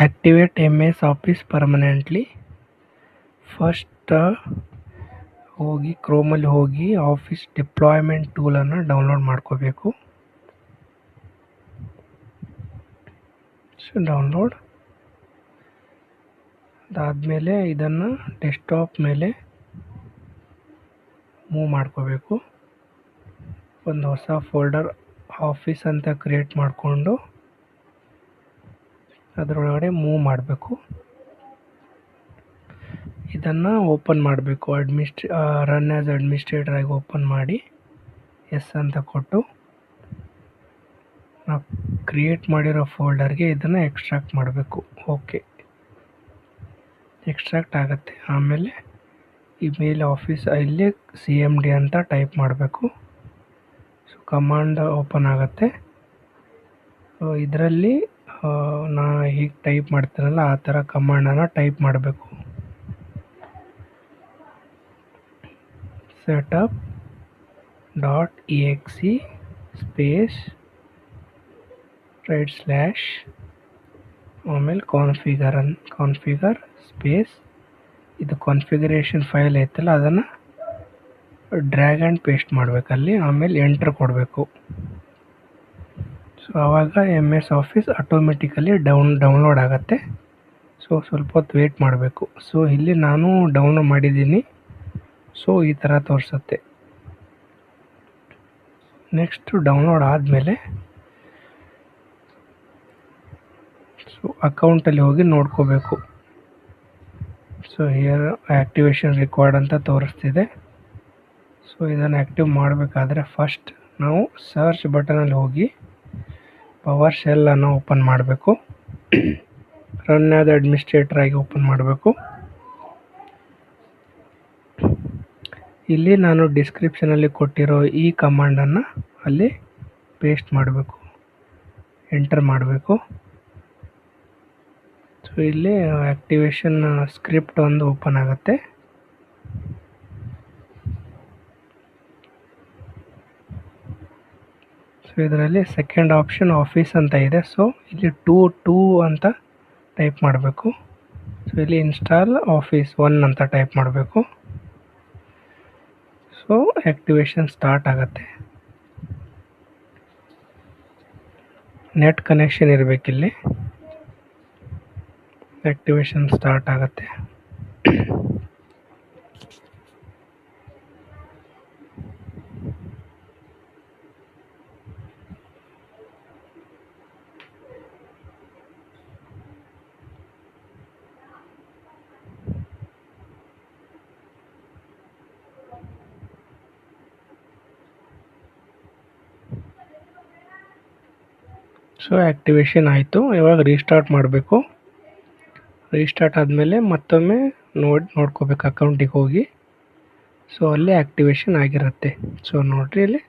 Activate MS office permanently. First ಹೋಗಿ ಕ್ರೋಮಲ್ಲಿ ಹೋಗಿ office deployment ಟೂಲನ್ನು download ಮಾಡ್ಕೋಬೇಕು. ಡೌನ್ಲೋಡ್ ಅದಾದಮೇಲೆ ಇದನ್ನು ಡೆಸ್ಕ್ಟಾಪ್ ಮೇಲೆ ಮೂವ್ ಮಾಡ್ಕೋಬೇಕು. ಒಂದು ಹೊಸ ಫೋಲ್ಡರ್ ಆಫೀಸ್ ಅಂತ ಕ್ರಿಯೇಟ್ ಮಾಡಿಕೊಂಡು ಅದರೊಳಗಡೆ ಮೂವ್ ಮಾಡಬೇಕು. ಇದನ್ನು ಓಪನ್ ಮಾಡಬೇಕು. ರನ್ ಆ್ಯಸ್ ಅಡ್ಮಿನಿಸ್ಟ್ರೇಟರ್ ಆಗಿ ಓಪನ್ ಮಾಡಿ ಎಸ್ ಅಂತ ಕೊಟ್ಟು ನಾವು ಕ್ರಿಯೇಟ್ ಮಾಡಿರೋ ಫೋಲ್ಡರ್ಗೆ ಇದನ್ನು ಎಕ್ಸ್ಟ್ರಾಕ್ಟ್ ಮಾಡಬೇಕು. ಓಕೆ, ಎಕ್ಸ್ಟ್ರಾಕ್ಟ್ ಆಗುತ್ತೆ. ಆಮೇಲೆ ಇಮೇಲ್ ಆಫೀಸ್ ಇಲ್ಲಿ CMD ಅಂತ ಟೈಪ್ ಮಾಡಬೇಕು. ಸೊ ಕಮಾಂಡ್ ಓಪನ್ ಆಗುತ್ತೆ. ಇದರಲ್ಲಿ ನಾ ಹೀಗೆ ಟೈಪ್ ಮಾಡ್ತೀನಲ್ಲ ಆ ಥರ ಕಮಾಂಡನ್ನು ಟೈಪ್ ಮಾಡಬೇಕು. setup.exe ಸ್ಪೇಸ್ / ಆಮೇಲೆ ಕಾನ್ಫಿಗರ್ ಸ್ಪೇಸ್ ಇದು ಕಾನ್ಫಿಗರೇಷನ್ ಫೈಲ್ ಐತಲ್ಲ ಅದನ್ನು ಡ್ರ್ಯಾಗ್ ಆ್ಯಂಡ್ ಪೇಸ್ಟ್ ಮಾಡಬೇಕಲ್ಲಿ. ಆಮೇಲೆ ಎಂಟ್ರ್ ಕೊಡಬೇಕು. ಸೊ ಆವಾಗ MS ಆಫೀಸ್ ಆಟೋಮೆಟಿಕಲಿ ಡೌನ್ಲೋಡ್ ಆಗುತ್ತೆ. ಸೊ ಸ್ವಲ್ಪ ಹೊತ್ತು ವೇಟ್ ಮಾಡಬೇಕು. ಸೊ ಇಲ್ಲಿ ನಾನು ಡೌನ್ಲೋಡ್ ಮಾಡಿದ್ದೀನಿ. ಸೊ ಈ ಥರ ತೋರಿಸುತ್ತೆ. ನೆಕ್ಸ್ಟ್ ಡೌನ್ಲೋಡ್ ಆದಮೇಲೆ ಸೊ ಅಕೌಂಟಲ್ಲಿ ಹೋಗಿ ನೋಡ್ಕೋಬೇಕು. ಸೊ ಹಿಯರ್ ಆ್ಯಕ್ಟಿವೇಷನ್ ರಿಕ್ವೈರ್ಡ್ ಅಂತ ತೋರಿಸ್ತಿದೆ. ಸೊ ಇದನ್ನು ಆ್ಯಕ್ಟಿವ್ ಮಾಡಬೇಕಾದ್ರೆ ಫಸ್ಟ್ ನಾವು ಸರ್ಚ್ ಬಟನಲ್ಲಿ ಹೋಗಿ ಪವರ್ ಶೆಲ್ಲನ್ನು ಓಪನ್ ಮಾಡಬೇಕು. ರನ್ ಆ್ಯಸ್ ಅಡ್ಮಿನಿಸ್ಟ್ರೇಟರ್ ಆಗಿ ಓಪನ್ ಮಾಡಬೇಕು. ಇಲ್ಲಿ ನಾನು ಡಿಸ್ಕ್ರಿಪ್ಷನಲ್ಲಿ ಕೊಟ್ಟಿರೋ ಈ ಕಮಾಂಡನ್ನು ಅಲ್ಲಿ ಪೇಸ್ಟ್ ಮಾಡಬೇಕು, ಎಂಟರ್ ಮಾಡಬೇಕು. ಸೊ ಇಲ್ಲಿ ಆ್ಯಕ್ಟಿವೇಷನ್ ಸ್ಕ್ರಿಪ್ಟ್ ಒಂದು ಓಪನ್ ಆಗುತ್ತೆ. ಸೊ ಇದರಲ್ಲಿ ಸೆಕೆಂಡ್ ಆಪ್ಷನ್ ಆಫೀಸ್ ಅಂತ ಇದೆ. ಸೊ ಇಲ್ಲಿ 2 ಅಂತ ಟೈಪ್ ಮಾಡಬೇಕು. ಸೊ ಇಲ್ಲಿ ಇನ್ಸ್ಟಾಲ್ ಆಫೀಸ್ 1 ಅಂತ ಟೈಪ್ ಮಾಡಬೇಕು. ಸೊ ಆ್ಯಕ್ಟಿವೇಷನ್ ಸ್ಟಾರ್ಟ್ ಆಗುತ್ತೆ. ನೆಟ್ ಕನೆಕ್ಷನ್ ಇರಬೇಕಿಲ್ಲಿ. ಆ್ಯಕ್ಟಿವೇಷನ್ ಸ್ಟಾರ್ಟ್ ಆಗುತ್ತೆ. ಸೊ ಆ್ಯಕ್ಟಿವೇಷನ್ ಆಯಿತು. ಇವಾಗ ರೀಸ್ಟಾರ್ಟ್ ಮಾಡಬೇಕು. ರೀಸ್ಟಾರ್ಟ್ ಆದಮೇಲೆ ಮತ್ತೊಮ್ಮೆ ನೋಡ್ಕೋಬೇಕು ಅಕೌಂಟಿಗೆ ಹೋಗಿ. ಸೊ ಅಲ್ಲಿ ಆ್ಯಕ್ಟಿವೇಷನ್ ಆಗಿರುತ್ತೆ. ಸೊ ನೋಡಿರಿ ಇಲ್ಲಿ